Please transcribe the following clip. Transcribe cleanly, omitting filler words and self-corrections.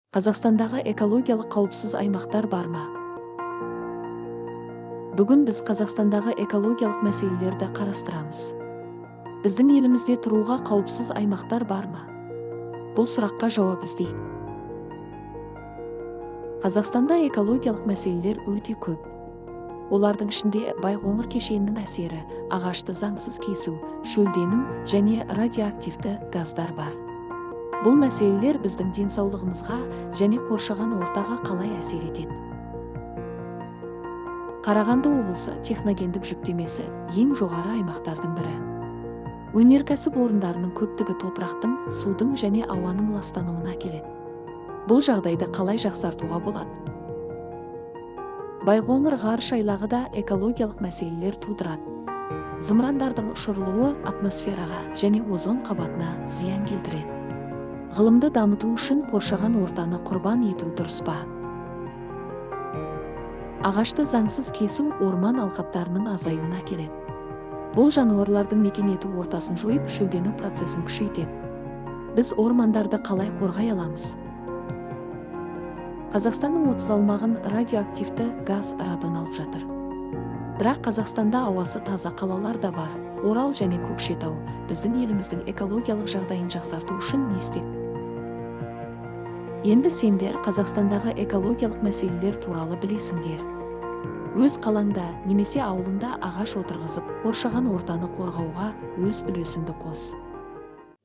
Қазақстандағы экологиялық қауіпсіз аймақтар бар ма? Бүгін біз Қазақстандағы экологиялық мәселелерді қарастырамыз. Біздің елімізде тұруға қауіпсіз аймақтар бар ма? Бұл сұраққа жауап іздейік. Қазақстанда экологиялық мәселелер өте көп. Олардың ішінде Байқоңыр кешенінің әсері, ағашты заңсыз кесу, шөлдену және радиоактивті газдар бар. Бұл мәселелер біздің денсаулығымызға және қоршаған ортаға қалай әсер етеді? Қарағанды облысы техногендік жүктемесі ең жоғары аймақтардың бірі. Өнеркәсіп орындарының көптігі топырақтың, судың және ауаның ластануына әкеледі. Бұл жағдайды қалай жақсартуға болады? Байқоңыр ғарыш айлағы да экологиялық мәселелер тудырады. Зымырандардың ұшырылуы атмосфераға және озон қабатына зиян келтіреді. Ғылымды дамыту үшін қоршаған ортаны құрбан ету дұрыс па? Ағашты заңсыз кесу орман алқаптарының азаюына әкеледі. Бұл жануарлардың мекен ету ортасын жойып, шөлдену процесін күшейтеді. Біз ормандарды қалай қорғай аламыз? Қазақстанның 30 аумағын радиоактивті газ радон алып жатыр. Бірақ Қазақстанда ауасы таза қалалар да бар. Орал және Көкшетау біздің еліміздің экологиялық жағдайын жақсарту үшін не істейді? Енді сендер Қазақстандағы экологиялық мәселелер туралы білесіңдер. Өз қалаңда немесе ауылыңда ағаш отырғызып, қоршаған ортаны қорғауға өз үлесіңді қос.